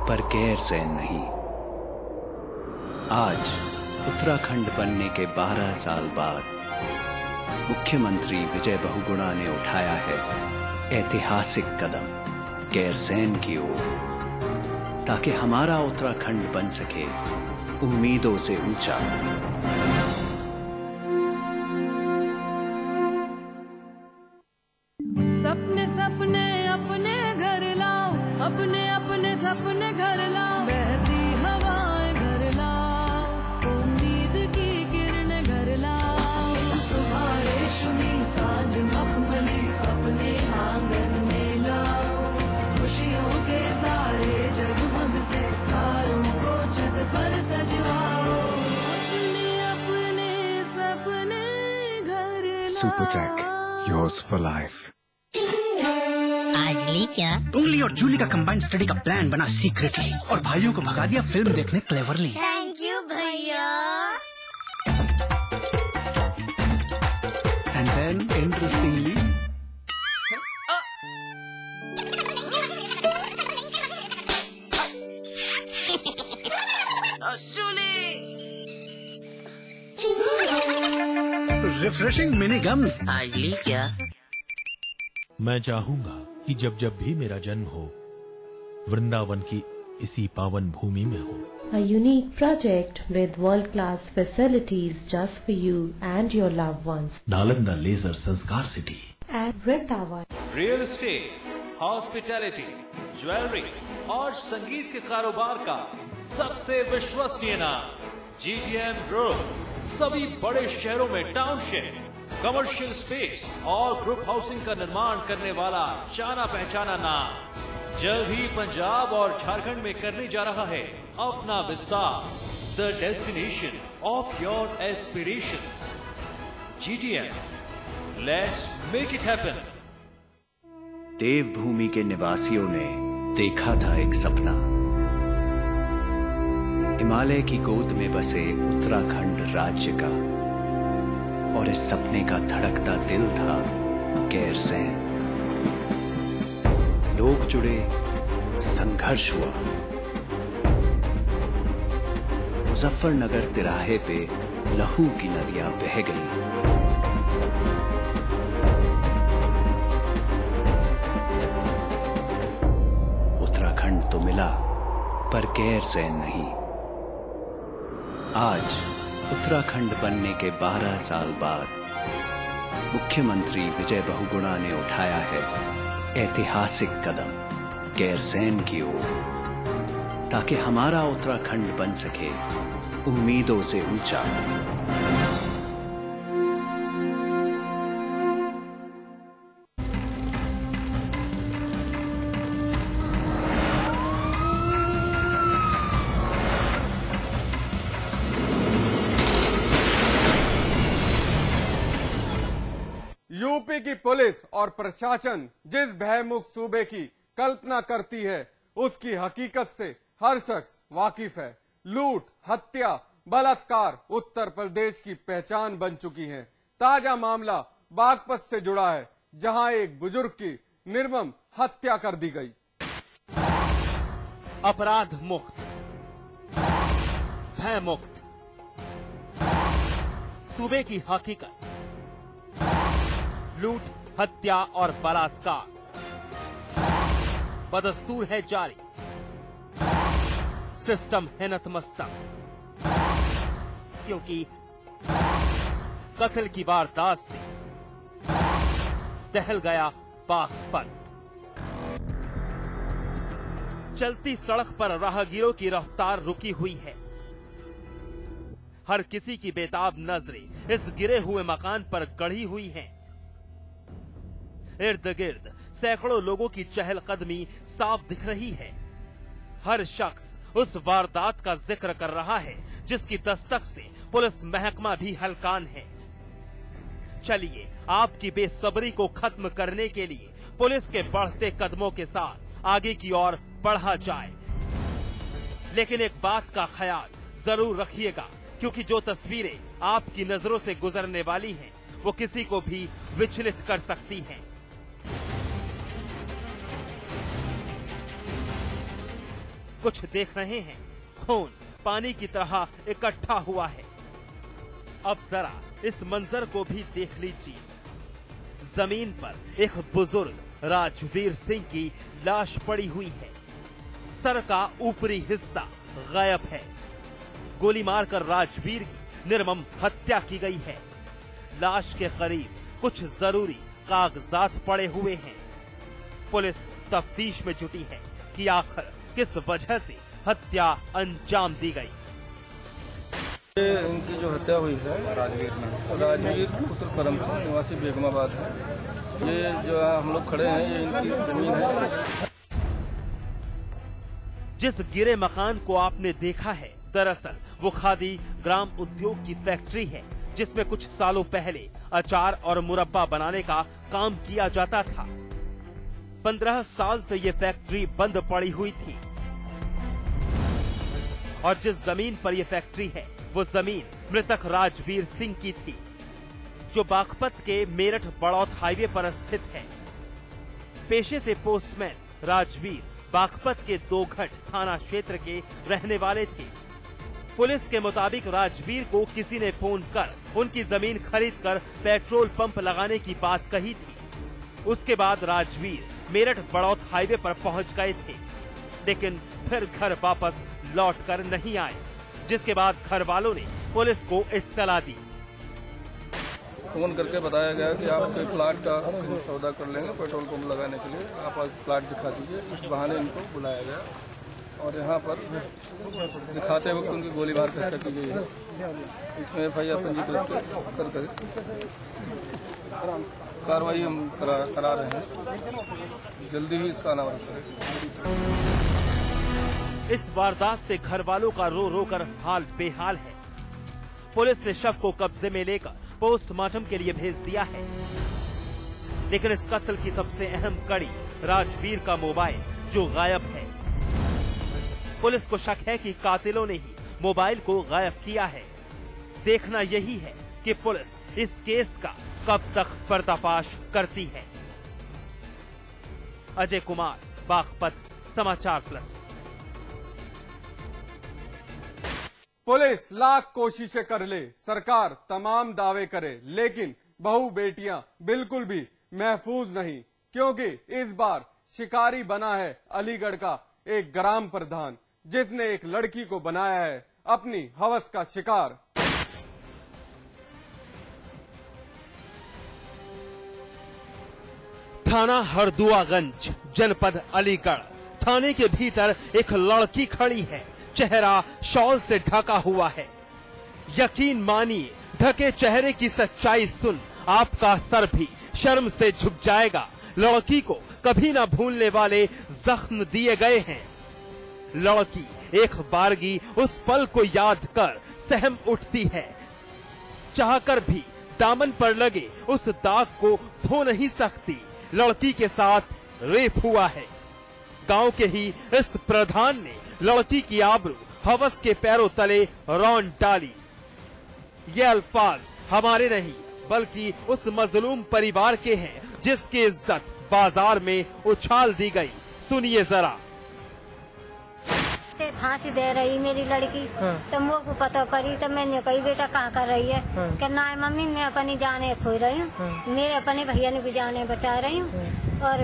पर गैरसैंण नहीं। आज उत्तराखंड बनने के 12 साल बाद मुख्यमंत्री विजय बहुगुणा ने उठाया है ऐतिहासिक कदम गैरसैंण की ओर, ताकि हमारा उत्तराखंड बन सके उम्मीदों से ऊंचा। सपने सपने अपने घर लाओ, अपने अपने सपने घर लाओ, बहती हवाएं घर लाओ, उम्मीद की किरण घर लाओ, सुबह रेशमी सांझ मखमली अपने आंगन में लाओ, खुशियों के तारे जगमग से तारों को छत पर सजवाओ, अपने अपने सपने घर लाओ। Super jack, yours for life। आज ली क्या? उंगली और जूली का कंबाइंड स्टडी का प्लान बना सीक्रेटली और भाइयों को भगा दिया फिल्म देखने क्लेवरली। थैंक यू भैया। And then interestingly Julie refreshing mini gums. आज ली क्या? मैं चाहूंगा कि जब जब भी मेरा जन्म हो, वृंदावन की इसी पावन भूमि में हो। A unique project with world-class facilities just for you and your loved ones. Nalanda leisure Sanskar city At Vrindavan. Real estate, hospitality, jewellery और संगीत के कारोबार का सबसे विश्वसनीय नाम GTM ग्रुप। सभी बड़े शहरों में टाउनशिप, कमर्शियल स्पेस और ग्रुप हाउसिंग का निर्माण करने वाला जाना पहचाना नाम जल्द ही पंजाब और झारखंड में करने जा रहा है अपना विस्तार। The destination of your aspirations, GTM, let's make it happen. Devbhoomi के निवासियों ने देखा था एक सपना, हिमालय की गोद में बसे उत्तराखंड राज्य का, और इस सपने का धड़कता दिल था गैरसैंण। लोग जुड़े, संघर्ष हुआ। मुजफ्फरनगर तिराहे पे लहू की नदियां बह गईं। उत्तराखंड तो मिला, पर गैरसैंण नहीं। आज उत्तराखंड बनने के 12 साल बाद मुख्यमंत्री विजय बहुगुणा ने उठाया है ऐतिहासिक कदम गैरसैंण की ओर, ताकि हमारा उत्तराखंड बन सके उम्मीदों से ऊंचा। यूपी की पुलिस और प्रशासन जिस भयमुक्त सूबे की कल्पना करती है, उसकी हकीकत से हर शख्स वाकिफ है। लूट, हत्या, बलात्कार उत्तर प्रदेश की पहचान बन चुकी हैं। ताजा मामला बागपत से जुड़ा है, जहां एक बुजुर्ग की निर्मम हत्या कर दी गई। अपराध मुक्त, भय मुक्त, सूबे की हकीकत। लूट, हत्या और बलात्कार बदस्तूर है जारी, सिस्टम है नतमस्तक, क्योंकि कत्ल की वारदात से दहल गया बागपत। चलती सड़क पर राहगीरों की रफ्तार रुकी हुई है। हर किसी की बेताब नजरें इस गिरे हुए मकान पर गढ़ी हुई हैं। इर्द गिर्द सैकड़ों लोगों की चहलकदमी साफ दिख रही है। हर शख्स उस वारदात का जिक्र कर रहा है जिसकी दस्तक से पुलिस महकमा भी हलकान है। चलिए आपकी बेसब्री को खत्म करने के लिए पुलिस के बढ़ते कदमों के साथ आगे की ओर बढ़ा जाए। लेकिन एक बात का ख्याल जरूर रखिएगा, क्योंकि जो तस्वीरें आपकी नजरों से गुजरने वाली हैं, वो किसी को भी विचलित कर सकती हैं। कुछ देख रहे हैं, खून पानी की तरह इकट्ठा हुआ है। अब जरा इस मंजर को भी देख लीजिए। जमीन पर एक बुजुर्ग राजवीर सिंह की लाश पड़ी हुई है। सर का ऊपरी हिस्सा गायब है। गोली मारकर राजवीर की निर्मम हत्या की गई है। लाश के करीब कुछ जरूरी कागजात पड़े हुए हैं। पुलिस तफ्तीश में जुटी है कि आखिर किस वजह से हत्या अंजाम दी गई। इनकी जो हत्या हुई है राजवीर पुत्र करम सिंह निवासी बेगमाबाद है। ये जो हम लोग खड़े हैं ये इनकी जमीन है। जिस गिरे मकान को आपने देखा है, दरअसल वो खादी ग्राम उद्योग की फैक्ट्री है, जिसमें कुछ सालों पहले अचार और मुरब्बा बनाने का काम किया जाता था। 15 साल से ये फैक्ट्री बंद पड़ी हुई थी और जिस जमीन पर यह फैक्ट्री है वो जमीन मृतक राजवीर सिंह की थी, जो बागपत के मेरठ बड़ौत हाईवे पर स्थित है। पेशे से पोस्टमैन राजवीर बागपत के 2 घट थाना क्षेत्र के रहने वाले थे। पुलिस के मुताबिक राजवीर को किसी ने फोन कर उनकी जमीन खरीदकर पेट्रोल पंप लगाने की बात कही थी। उसके बाद राजवीर मेरठ बड़ौत हाईवे पर पहुंच गए थे, लेकिन फिर घर वापस लौट कर नहीं आए, जिसके बाद घर वालों ने पुलिस को इत्तला दी। फोन करके बताया गया कि आप कोई प्लाट का सौदा कर लेंगे पेट्रोल पंप लगाने के लिए, आप प्लाट दिखा दीजिए। इस बहाने इनको बुलाया गया और यहाँ पर दिखाते वक्त उनकी गोली मार कर हत्या की गई है। इसमें FIR पंजीकृत कर कार्रवाई हम करा रहे हैं। जल्दी ही इसका अनावरण करेंगे। इस वारदात से घर वालों का रो रो कर हाल बेहाल है। पुलिस ने शव को कब्जे में लेकर पोस्टमार्टम के लिए भेज दिया है, लेकिन इस कत्ल की सबसे अहम कड़ी राजवीर का मोबाइल जो गायब है। पुलिस को शक है कि कातिलों ने ही मोबाइल को गायब किया है। देखना यही है कि पुलिस इस केस का कब तक पर्दाफाश करती है। अजय कुमार, बागपत, समाचार प्लस। पुलिस लाख कोशिशें कर ले, सरकार तमाम दावे करे, लेकिन बहू बेटियां बिल्कुल भी महफूज नहीं, क्योंकि इस बार शिकारी बना है अलीगढ़ का एक ग्राम प्रधान, जिसने एक लड़की को बनाया है अपनी हवस का शिकार। थाना हरदुआगंज, जनपद अलीगढ़। थाने के भीतर एक लड़की खड़ी है, चेहरा शॉल से ढका हुआ है। यकीन मानिए, ढके चेहरे की सच्चाई सुन आपका सर भी शर्म से झुक जाएगा। लड़की को कभी ना भूलने वाले जख्म दिए गए हैं। लड़की एक बारगी उस पल को याद कर सहम उठती है। चाहकर भी दामन पर लगे उस दाग को धो नहीं सकती। लड़की के साथ रेप हुआ है। गांव के ही इस प्रधान ने लड़की की आबरू हवस के पैरों तले रौंद डाली। ये अल्फाज हमारे नहीं बल्कि उस मजलूम परिवार के हैं, जिसकी इज्जत बाजार में उछाल दी गई। सुनिए जरा। फांसी दे रही मेरी लड़की, तो मुझ को पता करी तो मैंने कही बेटा कहाँ कर रही है? कहना है मम्मी मैं अपनी जाने खो रही हूँ, मेरे अपने भैया ने भी जाने बचा रही हूँ, और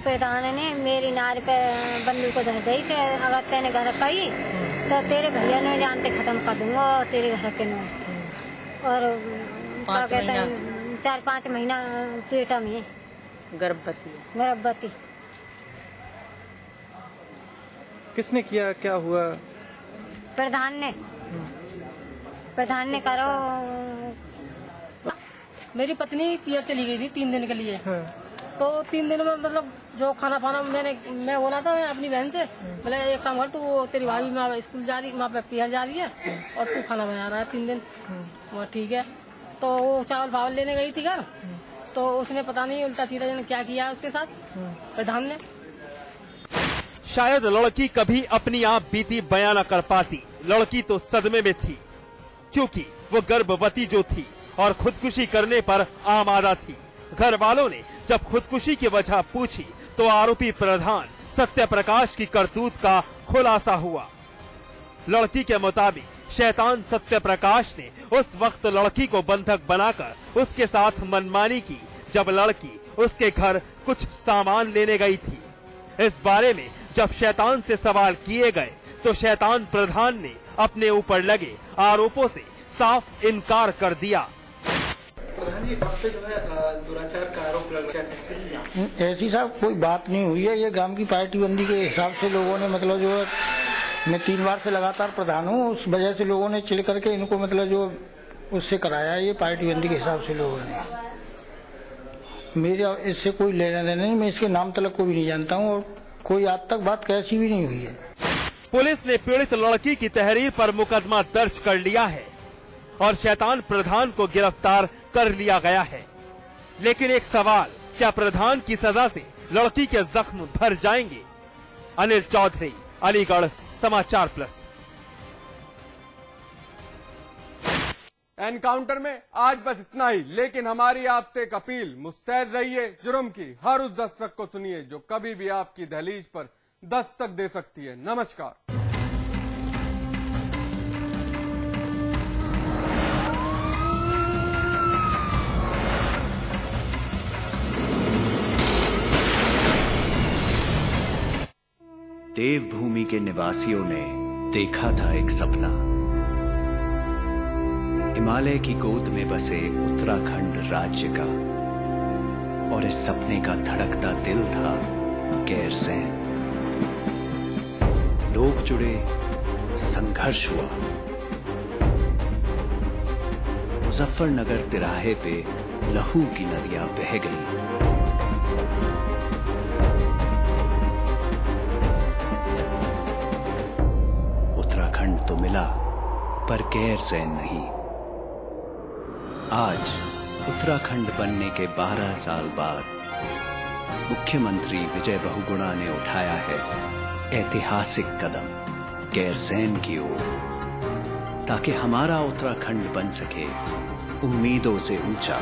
प्रधान ने मेरी नार पे बंदूक को धर दी कि अगर तेने घर कही तो तेरे भैया ने जानते खत्म कर दूंगा तेरे घर के नाम। और क्या कहते हैं 4-5 महीना पेटा में गर्भवती। किसने किया, क्या हुआ? प्रधान ने करो। मेरी पत्नी पियर चली गई थी 3 दिन के लिए। तो 3 दिन में मतलब जो खाना पाना मैं बोला था मैं अपनी बहन से, बोले एक काम कर, तू तेरी भाभी वहाँ स्कूल जा रही, वहाँ पे पियर जा रही है और तू खाना बना रहा है 3 दिन। वो ठीक है। तो वो चावल भावल लेने गई थी घर, तो उसने पता नहीं उल्टा सीधा क्या किया उसके साथ प्रधान ने। शायद लड़की कभी अपनी आप बीती बयां न कर पाती। लड़की तो सदमे में थी, क्योंकि वो गर्भवती जो थी और खुदकुशी करने पर आमादा थी। घर वालों ने जब खुदकुशी की वजह पूछी तो आरोपी प्रधान सत्यप्रकाश की करतूत का खुलासा हुआ। लड़की के मुताबिक शैतान सत्यप्रकाश ने उस वक्त लड़की को बंधक बनाकर उसके साथ मनमानी की जब लड़की उसके घर कुछ सामान लेने गई थी। इस बारे में जब शैतान से सवाल किए गए तो शैतान प्रधान ने अपने ऊपर लगे आरोपों से साफ इनकार कर दिया। प्रधान जी, आप पे जो है दुराचार का आरोप लग रहा है। ऐसी साहब कोई बात नहीं हुई है। ये गांव की पार्टी बंदी के हिसाब से लोगों ने मतलब जो है, मैं 3 बार से लगातार प्रधान हूँ, उस वजह से लोगों ने चिढ़ करके इनको मतलब जो उससे कराया, ये पार्टी बंदी के हिसाब से लोगों ने। मेरा इससे कोई लेना देना नहीं, मैं इसके नाम तलक को भी नहीं जानता हूँ और कोई आज तक बात कैसी भी नहीं हुई है। पुलिस ने पीड़ित लड़की की तहरीर पर मुकदमा दर्ज कर लिया है और शैतान प्रधान को गिरफ्तार कर लिया गया है। लेकिन एक सवाल, क्या प्रधान की सजा से लड़की के जख्म भर जाएंगे? अनिल चौधरी, अलीगढ़, समाचार प्लस। एनकाउंटर में आज बस इतना ही, लेकिन हमारी आपसे एक अपील, मुस्तैद रहिए जुर्म की हर उस दस्तक को सुनिए जो कभी भी आपकी दहलीज पर दस्तक दे सकती है। नमस्कार। देवभूमि के निवासियों ने देखा था एक सपना। हिमालय की गोद में बसे उत्तराखंड राज्य का, और इस सपने का धड़कता दिल था गैरसैंण। लोग जुड़े, संघर्ष हुआ। मुजफ्फरनगर तिराहे पे लहू की नदियां बह गईं। उत्तराखंड तो मिला पर गैरसैंण नहीं। आज उत्तराखंड बनने के 12 साल बाद मुख्यमंत्री विजय बहुगुणा ने उठाया है ऐतिहासिक कदम गैरसैंण की ओर, ताकि हमारा उत्तराखंड बन सके उम्मीदों से ऊंचा।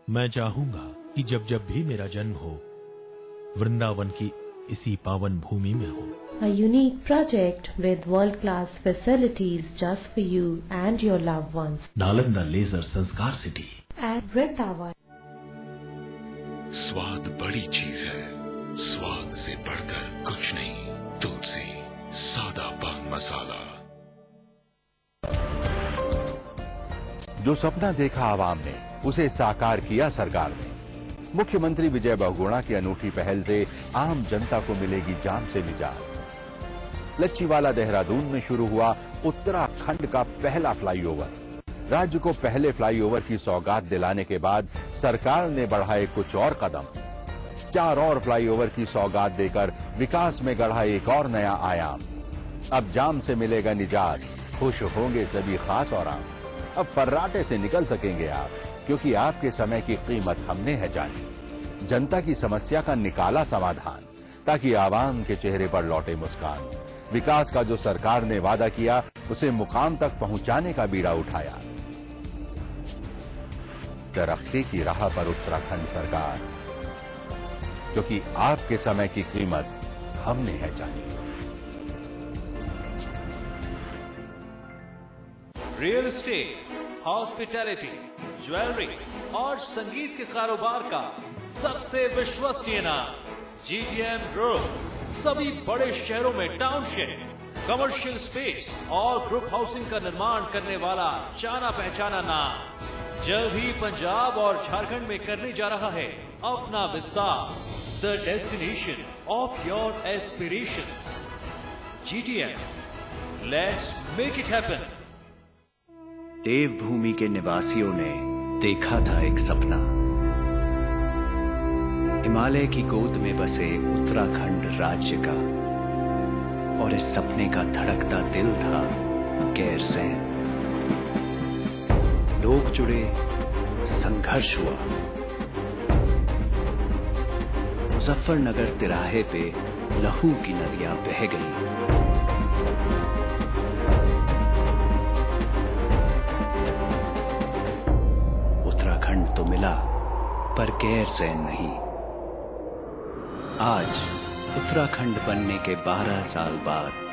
मैं चाहूंगा कि जब जब भी मेरा जन्म हो, वृंदावन की इसी पावन भूमि में हो। A unique project with world-class facilities just for you and your loved ones. Nalanda leisure Sanskar city At Vrindavan. स्वाद बड़ी चीज है, स्वाद से बढ़कर कुछ नहीं। तुलसी सादा पान मसाला। जो सपना देखा आवाम ने, उसे साकार किया सरकार ने। मुख्यमंत्री विजय बहुगुणा की अनूठी पहल से आम जनता को मिलेगी जाम से निजात। लच्छीवाला देहरादून में शुरू हुआ उत्तराखंड का पहला फ्लाईओवर। राज्य को पहले फ्लाईओवर की सौगात दिलाने के बाद सरकार ने बढ़ाए कुछ और कदम। 4 और फ्लाईओवर की सौगात देकर विकास में गढ़ा एक और नया आयाम। अब जाम से मिलेगा निजात, खुश होंगे सभी खास और आम। अब फर्राटे से निकल सकेंगे आप, क्योंकि आपके समय की कीमत हमने है जानी। जनता की समस्या का निकाला समाधान, ताकि आवाम के चेहरे पर लौटे मुस्कान। विकास का जो सरकार ने वादा किया, उसे मुकाम तक पहुंचाने का बीड़ा उठाया। तरक्की की राह पर उत्तराखंड सरकार, क्योंकि आपके समय की कीमत हमने है जानी। रियल एस्टेट, हॉस्पिटैलिटी, ज्वेलरी और संगीत के कारोबार का सबसे विश्वसनीय नाम GTM ग्रुप। सभी बड़े शहरों में टाउनशिप, कमर्शियल स्पेस और ग्रुप हाउसिंग का निर्माण करने वाला जाना पहचाना नाम। जल्द ही पंजाब और झारखंड में करने जा रहा है अपना विस्तार। The destination of your aspirations, GTM, let's make it happen. Devbhoomi के निवासियों ने देखा था एक सपना। हिमालय की गोद में बसे उत्तराखंड राज्य का, और इस सपने का धड़कता दिल था गैरसैंण। लोग जुड़े, संघर्ष हुआ। मुजफ्फरनगर तिराहे पे लहू की नदियां बह गईं। उत्तराखंड उत्तराखंड तो मिला पर गैरसैंण नहीं। आज उत्तराखंड बनने के 12 साल बाद